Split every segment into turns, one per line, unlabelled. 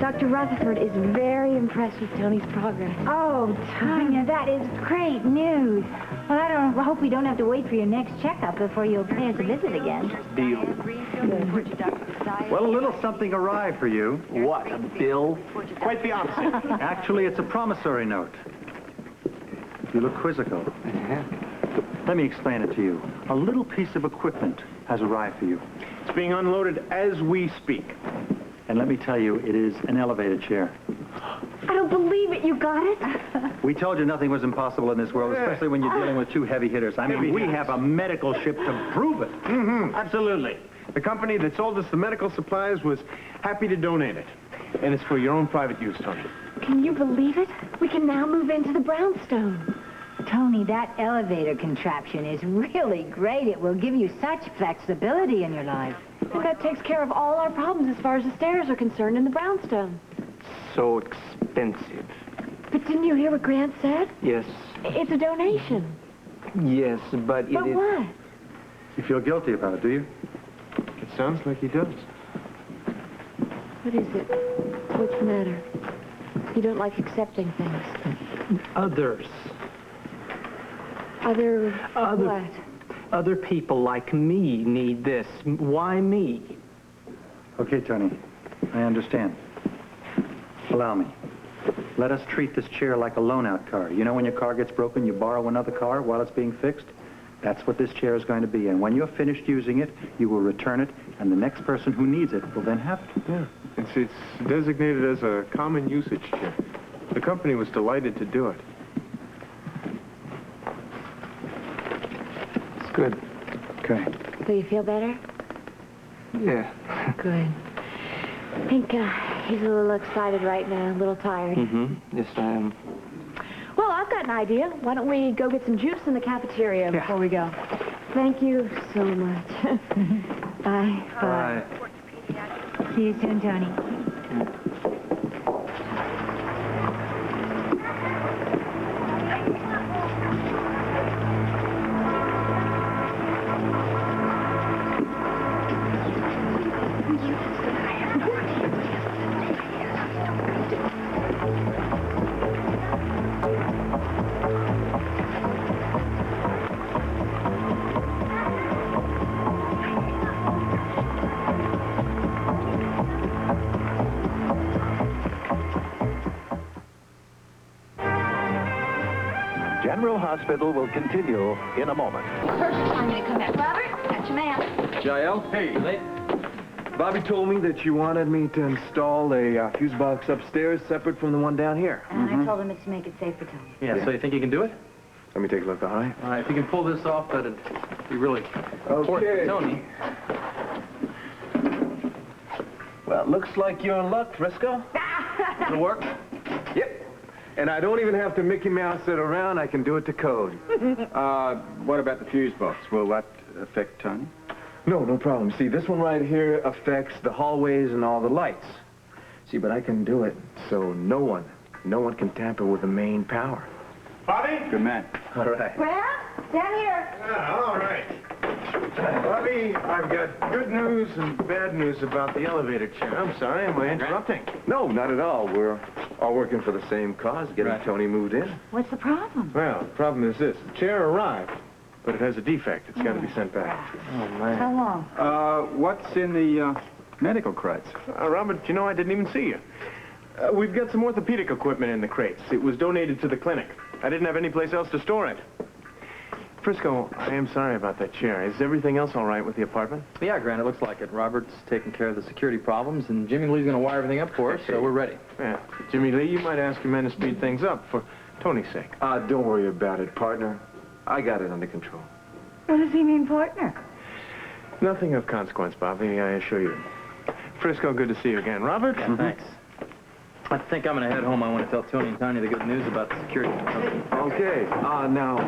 Dr. Rutherford is very impressed with Tony's progress.
Oh, Tanya, that is great news. Well, I hope we don't have to wait for your next checkup before you'll pay us a visit again.
Deal.
Well, a little something arrived for you.
What, a bill?
Quite the opposite. Actually, it's a promissory note. You look quizzical. Let me explain it to you. A little piece of equipment has arrived for you.
It's being unloaded as we speak.
And let me tell you, it is an elevator chair.
I don't believe it. You got it?
We told you nothing was impossible in this world, especially when you're dealing with two heavy hitters. I mean, we have a medical ship to prove it.
Mm-hmm. Absolutely. The company that sold us the medical supplies was happy to donate it. And it's for your own private use, Tony.
Can you believe it? We can now move into the brownstone.
Tony, that elevator contraption is really great. It will give you such flexibility in your life.
And that takes care of all our problems as far as the stairs are concerned in the brownstone.
So expensive.
But didn't you hear what Grant said?
Yes.
It's a donation.
Yes, but it
But
is...
what?
You feel guilty about it, do you?
It sounds like he does.
What is it? What's the matter? You don't like accepting things.
Others.
Other what?
Other people like me need this. Why me?
Okay, Tony. I understand. Allow me. Let us treat this chair like a loan-out car. You know when your car gets broken, you borrow another car while it's being fixed? That's what this chair is going to be. And when you're finished using it, you will return it, and the next person who needs it will then have it.
Yeah. It's designated as a common usage chair. The company was delighted to do it.
It's good.
Okay.
Do you feel better?
Yeah.
Good. I think he's a little excited right now, a little tired.
Mm-hmm. Yes, I am.
Well, I've got an idea. Why don't we go get some juice in the cafeteria before we go? Thank you so much. Bye.
Bye.
See you soon, Tony.
General Hospital will continue in a moment.
First, I'm going to come back. Robert, that's your man.
Jael? Hey. Bobby told me that you wanted me to install a fuse box upstairs separate from the one down here.
And I told him it's to make it safe for Tony.
Yeah, so you think you can do it?
Let me take a look, all right?
All right, if you can pull this off, that'd be really important for Tony.
Well, looks like you're in luck, Frisco.
It'll work?
Yep. And I don't even have to Mickey Mouse it around. I can do it to code.
What about the fuse box?
Will that affect Tony?
No problem. See, this one right here affects the hallways and all the lights. See, but I can do it so no one can tamper with the main power.
Bobby?
Good man.
All right.
Well, down here.
All right. Bobby, I've got good news and bad news about the elevator chair. I'm sorry, am I interrupting?
No, not at all. We're all working for the same cause, getting Tony moved in.
What's the problem?
Well, the problem is this. The chair arrived, but it has a defect. It's got to be sent back.
Oh, man.
How long?
What's in the medical crates?
Robert, you know, I didn't even see you. We've got some orthopedic equipment in the crates. It was donated to the clinic. I didn't have any place else to store it. Frisco, I am sorry about that chair. Is everything else all right with the apartment?
Yeah, Grant, it looks like it. Robert's taking care of the security problems, and Jimmy Lee's going to wire everything up for us, so we're ready.
Yeah. Jimmy Lee, you might ask your men to speed things up for Tony's sake.
Don't worry about it, partner. I got it under control.
What does he mean, partner?
Nothing of consequence, Bobby, I assure you. Frisco, good to see you again. Robert?
Yeah, thanks. I think I'm going to head home. I want to tell Tony and Tania the good news about the security.
Okay. Now,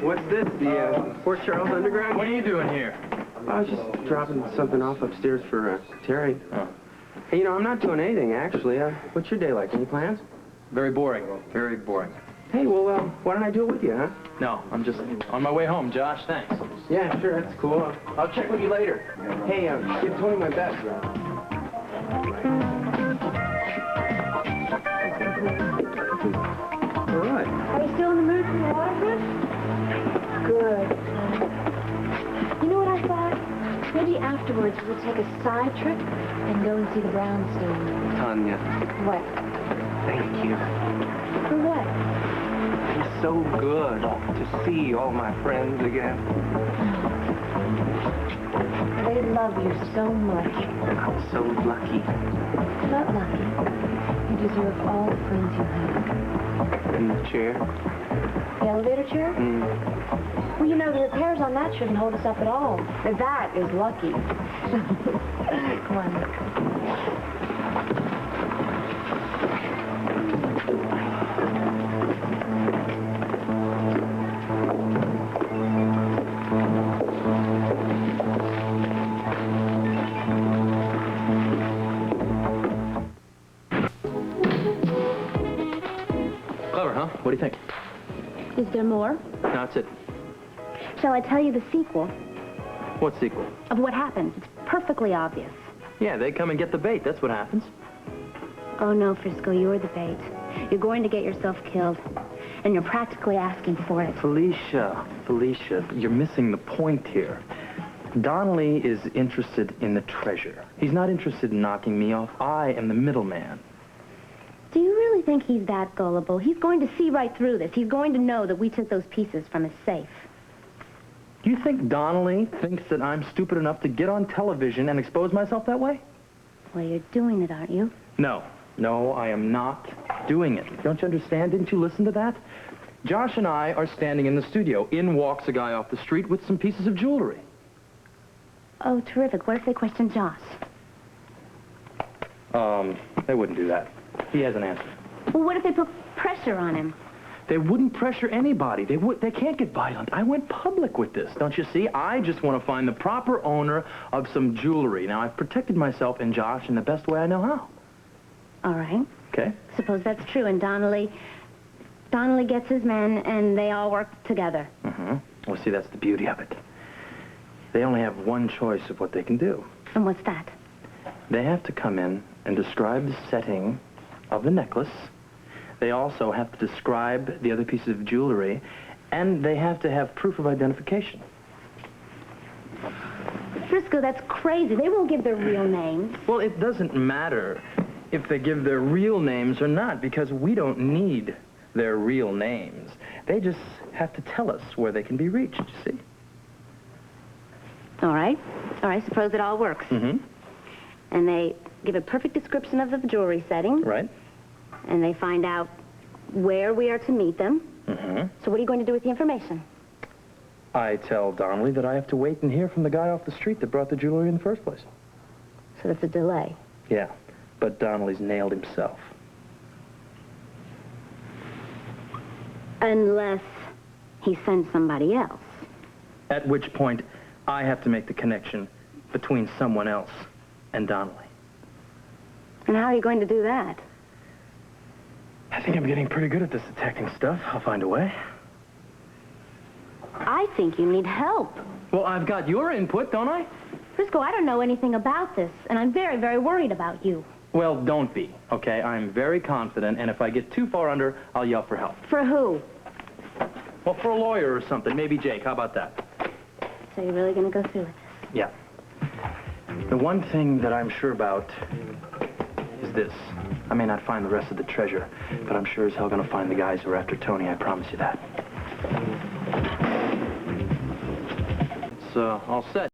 what's this? The Port Charles Underground?
What are you doing here?
I was just dropping something off upstairs for Terry.
Oh.
Hey, you know, I'm not doing anything, actually. What's your day like? Any plans?
Very boring. Very boring.
Hey, well, why don't I do it with you, huh?
No, I'm just on my way home, Josh. Thanks.
Yeah, sure, that's cool. I'll check with you later. Hey, give Tony my best.
All right.
Are you still in the mood for the waterfront? Good. You know what I thought? Maybe afterwards we'll take a side trip and go and see the brownstone.
Tanya,
What?
thank you.
For what?
It's so good to see all my friends again.
They love you so much.
I'm so lucky.
Not lucky. You deserve all the friends you have.
In the chair?
The elevator chair? Well, you know, the repairs on that shouldn't hold us up at all. That is lucky. Come on.
Clever, huh? What do you think?
Is there more?
That's it.
Shall I tell you the sequel
What sequel?
of what happened? It's perfectly obvious.
Yeah, they come and get the bait. That's what happens.
Oh, no, Frisco, you're the bait. You're going to get yourself killed, and you're practically asking for it.
Felicia, you're missing the point here. Donnelly is interested in the treasure. He's not interested in knocking me off. I am the middleman.
Do you really think he's that gullible? He's going to see right through this. He's going to know that we took those pieces from his safe.
Do you think Donnelly thinks that I'm stupid enough to get on television and expose myself that way?
Well, you're doing it, aren't you?
No, I am not doing it. Don't you understand? Didn't you listen to that? Josh and I are standing in the studio. In walks a guy off the street with some pieces of jewelry.
Oh, terrific. What if they question Josh?
They wouldn't do that. He has an answer.
Well, what if they put pressure on him?
They wouldn't pressure anybody. They can't get violent. I went public with this, don't you see? I just want to find the proper owner of some jewelry. Now, I've protected myself and Josh in the best way I know how.
All right.
Okay?
Suppose that's true, and Donnelly gets his men, and they all work together.
Well, see, that's the beauty of it. They only have one choice of what they can do.
And what's that?
They have to come in and describe the setting of the necklace. They also have to describe the other pieces of jewelry, and they have to have proof of identification.
Frisco, that's crazy. They won't give their real names.
Well, it doesn't matter if they give their real names or not, because we don't need their real names. They just have to tell us where they can be reached, you see?
All right. Suppose it all works.
Mm-hmm.
And they give a perfect description of the jewelry setting.
Right.
And they find out where we are to meet them.
Mm-hmm.
So what are you going to do with the information?
I tell Donnelly that I have to wait and hear from the guy off the street that brought the jewelry in the first place.
So that's a delay.
Yeah, but Donnelly's nailed himself.
Unless he sends somebody else.
At which point, I have to make the connection between someone else and Donnelly.
And how are you going to do that?
I think I'm getting pretty good at this detecting stuff. I'll find a way.
I think you need help.
Well, I've got your input, don't I?
Frisco, I don't know anything about this, and I'm very, very worried about you.
Well, don't be, okay? I'm very confident, and if I get too far under, I'll yell for help.
For who?
Well, for a lawyer or something. Maybe Jake. How about that?
So you're really going to go through with this?
Yeah. The one thing that I'm sure about is this. I may not find the rest of the treasure, but I'm sure as hell going to find the guys who are after Tony. I promise you that. It's all set.